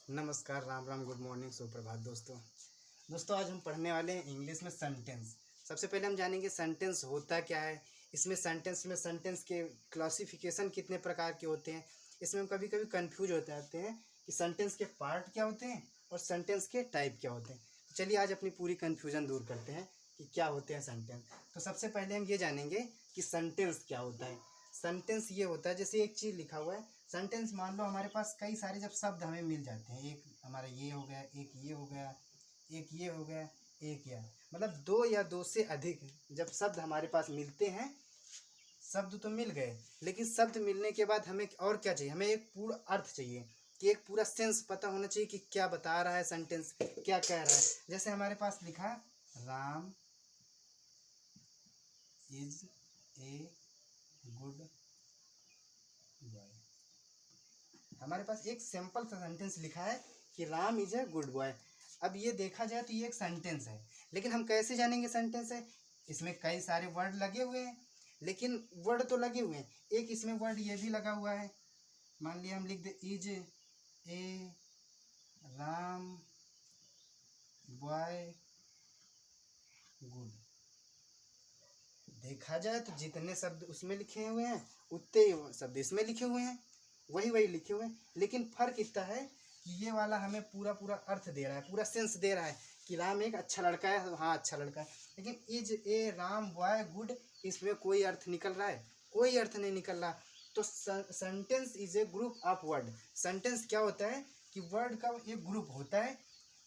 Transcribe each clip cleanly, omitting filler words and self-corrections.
नमस्कार, Ram Ram, good morning, सुप्रभात दोस्तों। आज हम पढ़ने वाले हैं इंग्लिश में सेंटेंस। सबसे पहले हम जानेंगे सेंटेंस होता क्या है। इसमें सेंटेंस के क्लासिफिकेशन कितने प्रकार के होते हैं। इसमें हम कभी कभी कंफ्यूज होते आते हैं कि सेंटेंस के पार्ट क्या होते हैं और सेंटेंस के टाइप क्या होते हैं। तो चलिए आज अपनी पूरी कन्फ्यूजन दूर करते हैं कि क्या होते हैं सेंटेंस। तो सबसे पहले हम ये जानेंगे कि सेंटेंस क्या होता है। सेंटेंस ये होता है, जैसे एक चीज़ लिखा हुआ है सेंटेंस। मान लो हमारे पास कई सारे जब शब्द हमें मिल जाते हैं, एक हमारा ये हो गया, एक ये हो गया, एक ये हो गया, एक या मतलब दो या दो से अधिक जब शब्द हमारे पास मिलते हैं। शब्द तो मिल गए, लेकिन शब्द मिलने के बाद हमें और क्या चाहिए, हमें एक पूर्ण अर्थ चाहिए कि एक पूरा सेंस पता होना चाहिए कि क्या बता रहा है सेंटेंस, क्या कह रहा है। जैसे हमारे पास लिखा Ram is a good boy. हमारे पास एक सिंपल सा सेंटेंस लिखा है कि Ram is a good boy. अब ये देखा जाए तो ये एक सेंटेंस है, लेकिन हम कैसे जानेंगे सेंटेंस है। इसमें कई सारे वर्ड लगे हुए हैं, लेकिन वर्ड तो लगे हुए हैं, एक इसमें वर्ड ये भी लगा हुआ है। मान लिया हम लिख दे is a Ram boy good. देखा जाए तो जितने शब्द उसमें लिखे हुए हैं उतने ही शब्द इसमें लिखे हुए हैं, वही लिखे हुए हैं। लेकिन फर्क इतना है कि ये वाला हमें पूरा पूरा अर्थ दे रहा है, पूरा सेंस दे रहा है कि राम एक अच्छा लड़का है। हाँ, अच्छा लड़का है। लेकिन is a Ram boy good, इसमें कोई अर्थ निकल रहा है? कोई अर्थ नहीं निकल रहा। तो sentence is a group of word. Sentence क्या होता है कि वर्ड का एक ग्रुप होता है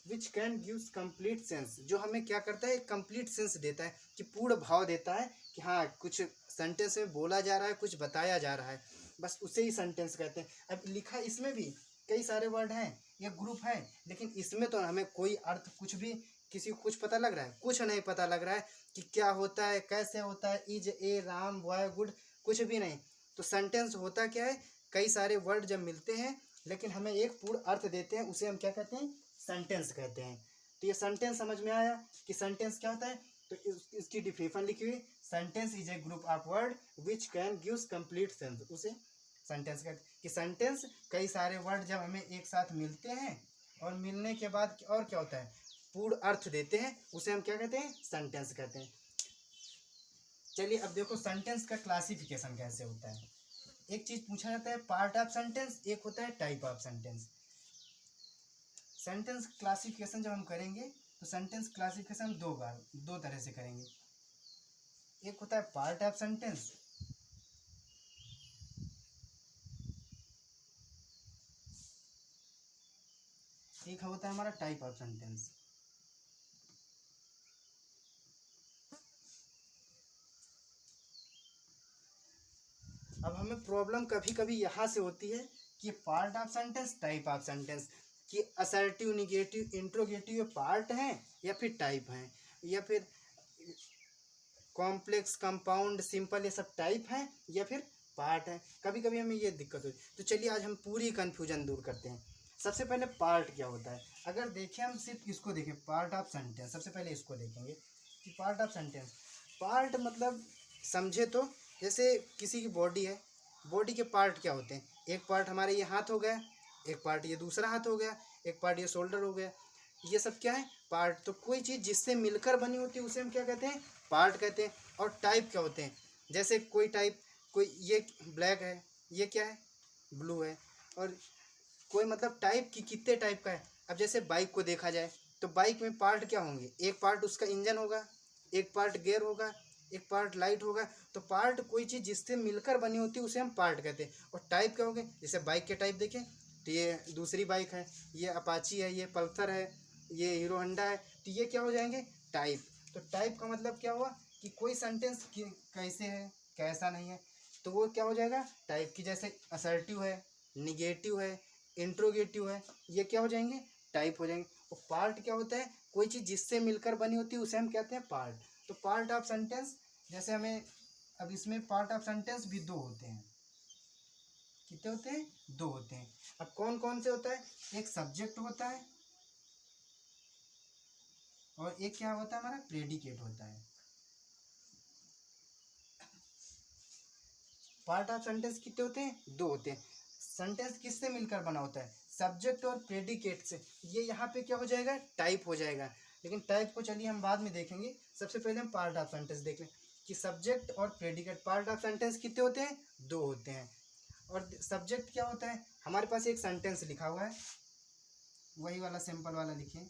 which can gives complete sense, जो हमें क्या करता है, एक कंप्लीट सेंस देता है कि पूर्ण भाव देता है कि हाँ कुछ सेंटेंस में बोला जा रहा है, कुछ बताया जा रहा है, बस उसे ही सेंटेंस कहते हैं। अब लिखा इसमें भी कई सारे वर्ड हैं, ये ग्रुप है, लेकिन इसमें तो हमें कोई अर्थ कुछ भी किसी को कुछ पता लग रहा है? कुछ नहीं पता लग रहा है कि क्या होता है, कैसे होता है, is a Ram boy good, कुछ भी नहीं। तो सेंटेंस होता क्या है, कई सारे वर्ड जब मिलते हैं लेकिन हमें एक पूर्ण अर्थ देते हैं, उसे हम क्या कहते हैं, सेंटेंस कहते हैं। तो ये सेंटेंस समझ में आया कि सेंटेंस क्या होता है। तो इसकी डिफिनेशन लिखी हुई, sentence is a group of word which can gives complete sense, उसे सेंटेंस कहते हैं। कि सेंटेंस कई सारे वर्ड जब हमें एक साथ मिलते हैं और मिलने के बाद और क्या होता है, पूर्ण अर्थ देते हैं, उसे हम क्या कहते हैं, सेंटेंस कहते हैं। चलिए अब देखो सेंटेंस का क्लासिफिकेशन कैसे होता है। एक चीज पूछा जाता है पार्ट ऑफ सेंटेंस, एक होता है type of sentence. Sentence classification जब हम करेंगे तो सेंटेंस क्लासिफिकेशन दो तरह से करेंगे। एक होता है पार्ट ऑफ सेंटेंस, एक होता है हमारा टाइप ऑफ सेंटेंस। अब हमें प्रॉब्लम कभी कभी यहाँ से होती है कि part of sentence, type of sentence, कि असर्टिव, निगेटिव, इंट्रोगेटिव ये पार्ट हैं या फिर टाइप हैं, या फिर कॉम्प्लेक्स, कंपाउंड, सिंपल, ये सब टाइप हैं या फिर पार्ट हैं। कभी कभी हमें ये दिक्कत हुई। तो चलिए आज हम पूरी कन्फ्यूजन दूर करते हैं। सबसे पहले पार्ट क्या होता है। अगर देखें, हम सिर्फ इसको देखें, पार्ट ऑफ सेंटेंस, सबसे पहले इसको देखेंगे कि पार्ट ऑफ सेंटेंस, पार्ट मतलब समझे तो जैसे किसी की बॉडी है, बॉडी के पार्ट क्या होते हैं, एक पार्ट हमारे ये हाथ हो गया, एक पार्ट ये दूसरा हाथ हो गया, एक पार्ट ये शोल्डर हो गया, ये सब क्या है, पार्ट। तो कोई चीज़ जिससे मिलकर बनी होती है उसे हम क्या कहते हैं, पार्ट कहते हैं। और टाइप क्या होते हैं, जैसे कोई टाइप, कोई ये ब्लैक है, ये क्या है, ब्लू है। और कोई मतलब टाइप की कितने टाइप का है। अब जैसे बाइक को देखा जाए तो बाइक में पार्ट क्या होंगे, एक पार्ट उसका इंजन होगा, एक पार्ट गियर होगा, एक पार्ट लाइट होगा। तो पार्ट कोई चीज़ जिससे मिलकर बनी होती है उसे हम पार्ट कहते हैं। और टाइप क्या होंगे, जैसे बाइक के टाइप देखें तो ये दूसरी बाइक है, ये अपाची है, ये पल्सर है, ये हीरो होंडा है, तो ये क्या हो जाएंगे, टाइप। तो टाइप का मतलब क्या हुआ कि कोई सेंटेंस कैसे है, कैसा नहीं है, तो वो क्या हो जाएगा, टाइप की। जैसे असर्टिव है, निगेटिव है, इंट्रोगेटिव है, ये क्या हो जाएंगे, टाइप हो जाएंगे। और पार्ट क्या होता है, कोई चीज़ जिससे मिलकर बनी होती है उसे हम कहते हैं पार्ट। तो पार्ट ऑफ सेंटेंस, जैसे हमें अब इसमें पार्ट ऑफ सेंटेंस भी दो होते हैं। कितने होते हैं, दो होते हैं। अब कौन कौन से होता है, एक सब्जेक्ट होता है और एक क्या होता है, हमारा प्रेडिकेट होता है। पार्ट ऑफ सेंटेंस कितने होते हैं, दो होते हैं। सेंटेंस किससे मिलकर बना होता है, सब्जेक्ट और प्रेडिकेट से, ये यहाँ पे क्या हो जाएगा, टाइप हो जाएगा। लेकिन टाइप को चलिए हम बाद में देखेंगे, सबसे पहले हम पार्ट ऑफ सेंटेंस देख लें कि सब्जेक्ट और प्रेडिकेट पार्ट ऑफ सेंटेंस कितने होते हैं, 2 होते हैं। और सब्जेक्ट क्या होता है, हमारे पास एक सेंटेंस लिखा हुआ है, वही वाला सिंपल वाला लिखिए,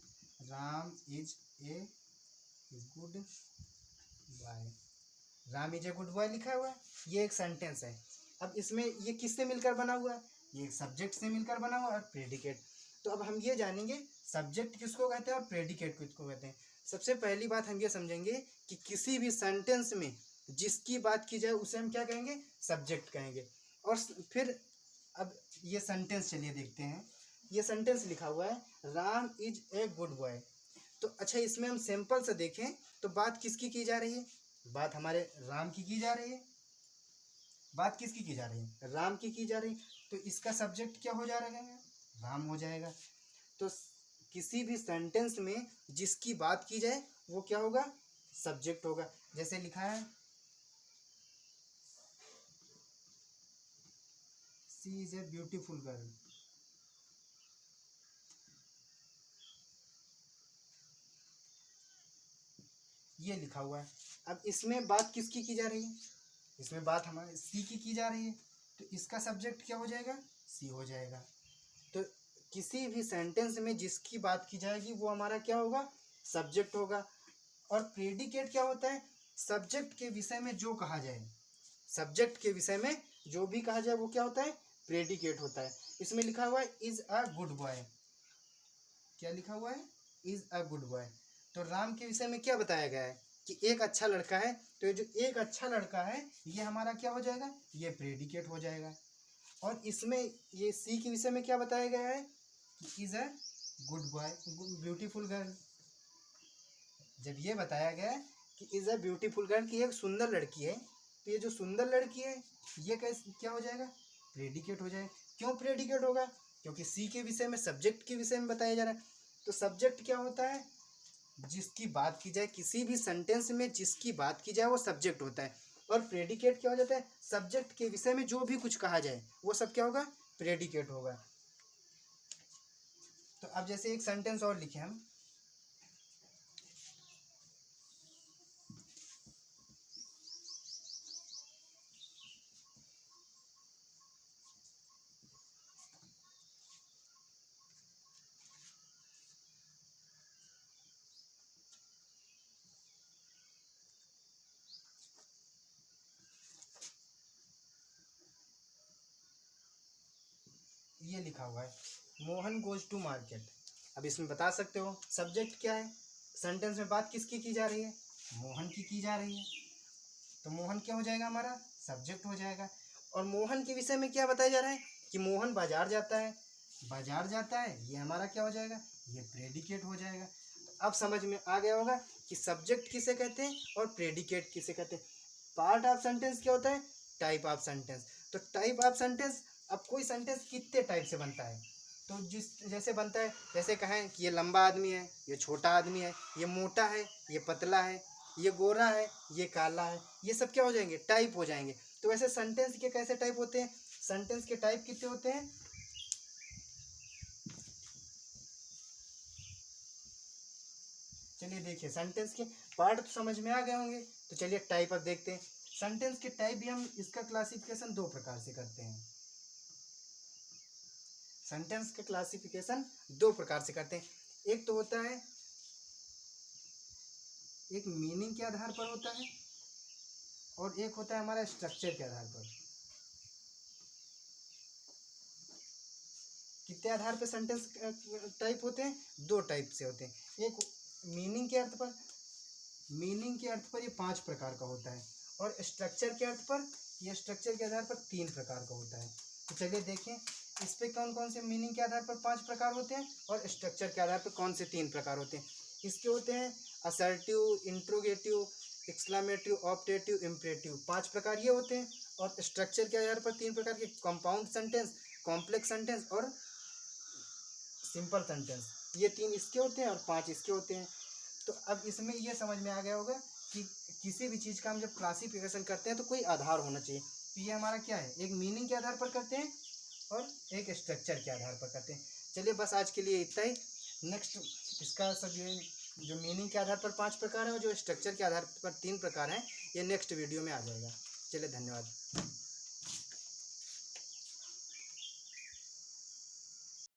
Ram is a good boy. Ram is a good boy लिखा हुआ है, ये एक सेंटेंस है। अब इसमें ये किससे मिलकर बना हुआ है, ये एक सब्जेक्ट से मिलकर बना हुआ है और प्रेडिकेट। तो अब हम ये जानेंगे सब्जेक्ट किसको कहते हैं और प्रेडिकेट किसको कहते हैं। सबसे पहली बात हम ये समझेंगे कि किसी भी सेंटेंस में जिसकी बात की जाए उसे हम क्या कहेंगे, सब्जेक्ट कहेंगे। और फिर अब ये सेंटेंस चलिए देखते हैं, ये सेंटेंस लिखा हुआ है Ram is a good boy. तो अच्छा, इसमें हम सिंपल से देखें तो बात किसकी की जा रही है, बात हमारे राम की जा रही है। बात किसकी की जा रही है, राम की जा रही है। तो इसका सब्जेक्ट क्या हो जा रहा है, राम हो जाएगा। तो किसी भी सेंटेंस में जिसकी बात की जाए वो क्या होगा, सब्जेक्ट होगा। जैसे लिखा है she is a beautiful girl, ये लिखा हुआ है। अब इसमें बात किसकी की जा रही है, इसमें बात हमारे सी की जा रही है। तो इसका सब्जेक्ट क्या हो जाएगा, सी हो जाएगा। तो किसी भी सेंटेंस में जिसकी बात की जाएगी वो हमारा क्या होगा, सब्जेक्ट होगा। और प्रेडिकेट क्या होता है, सब्जेक्ट के विषय में जो कहा जाए, सब्जेक्ट के विषय में जो भी कहा जाए वो क्या होता है, प्रेडिकेट होता है। इसमें लिखा हुआ है इज अ गुड बॉय, क्या लिखा हुआ है, इज अ गुड बॉय। तो राम के विषय में क्या बताया गया है कि एक अच्छा लड़का है। तो ये जो एक अच्छा लड़का है ये हमारा क्या हो जाएगा, ये प्रेडिकेट हो जाएगा। और इसमें ये सी के विषय में क्या बताया गया है कि is a good boy, beautiful girl. जब ये बताया गया है कि इज अ ब्यूटीफुल गर्ल, की एक सुंदर लड़की है, तो ये जो सुंदर लड़की है ये कैसे क्या हो जाएगा, प्रेडिकेट हो जाएगा। क्यों प्रेडिकेट होगा, क्योंकि सी के विषय में, सब्जेक्ट के विषय में बताया जा रहा है। तो सब्जेक्ट क्या होता है, जिसकी बात की जाए, किसी भी सेंटेंस में जिसकी बात की जाए वो सब्जेक्ट होता है। और प्रेडिकेट क्या हो जाता है, सब्जेक्ट के विषय में जो भी कुछ कहा जाए वो सब क्या होगा, प्रेडिकेट होगा। तो अब जैसे एक सेंटेंस और लिखे हम, ये लिखा हुआ है मोहन गोज टू मार्केट। अब इसमें बता सकते हो सब्जेक्ट क्या है, सेंटेंस में बात किसकी की जा रही है, मोहन की जा रही है। तो मोहन क्या हो जाएगा, हमारा सब्जेक्ट हो जाएगा। और मोहन के विषय में क्या बताया जा रहा है कि मोहन बाजार जाता है, बाजार जाता है, ये हमारा क्या हो जाएगा, ये प्रेडिकेट हो जाएगा। तो अब समझ में आ गया होगा कि सब्जेक्ट किसे कहते हैं और प्रेडिकेट किसे कहते हैं। पार्ट ऑफ सेंटेंस क्या होता है, टाइप ऑफ सेंटेंस। तो टाइप ऑफ सेंटेंस, अब कोई सेंटेंस कितने टाइप से बनता है, तो जिस जैसे बनता है, जैसे कहें कि ये लंबा आदमी है, ये छोटा आदमी है, ये मोटा है, ये पतला है, ये गोरा है, ये काला है, ये सब क्या हो जाएंगे, टाइप हो जाएंगे। तो वैसे सेंटेंस के कैसे टाइप होते हैं, सेंटेंस के टाइप कितने होते हैं, चलिए देखिए सेंटेंस के पार्ट तो समझ में आ गए होंगे। तो चलिए टाइप अब देखते हैं। सेंटेंस के टाइप भी हम इसका क्लासिफिकेशन 2 प्रकार से करते हैं। सेंटेंस का क्लासिफिकेशन 2 प्रकार से करते हैं। एक तो होता है, एक मीनिंग के आधार पर होता है और एक होता है हमारा स्ट्रक्चर के आधार पर। कितने आधार पर सेंटेंस टाइप होते हैं, 2 टाइप से होते हैं। एक मीनिंग के अर्थ पर, मीनिंग के अर्थ पर ये 5 प्रकार का होता है। और स्ट्रक्चर के अर्थ पर, ये स्ट्रक्चर के आधार पर 3 प्रकार का होता है। तो चलिए देखें इस पे कौन कौन से मीनिंग के आधार पर 5 प्रकार होते हैं और स्ट्रक्चर के आधार पर कौन से 3 प्रकार होते हैं। इसके होते हैं assertive, interrogative, exclamative, optative, imperative, 5 प्रकार ये होते हैं। और स्ट्रक्चर के आधार पर 3 प्रकार के, कंपाउंड सेंटेंस, कॉम्प्लेक्स सेंटेंस और सिंपल सेंटेंस, ये 3 इसके होते हैं और 5 इसके होते हैं। तो अब इसमें ये समझ में आ गया होगा कि किसी भी चीज़ का हम जब क्लासिफिकेशन करते हैं तो कोई आधार होना चाहिए। तो ये हमारा क्या है, एक मीनिंग के आधार पर करते हैं और एक स्ट्रक्चर के आधार पर करते हैं। चलिए बस आज के लिए इतना ही। नेक्स्ट इसका सब ये जो मीनिंग के आधार पर 5 प्रकार है और जो स्ट्रक्चर के आधार पर 3 प्रकार हैं, ये नेक्स्ट वीडियो में आ जाएगा। चलिए धन्यवाद।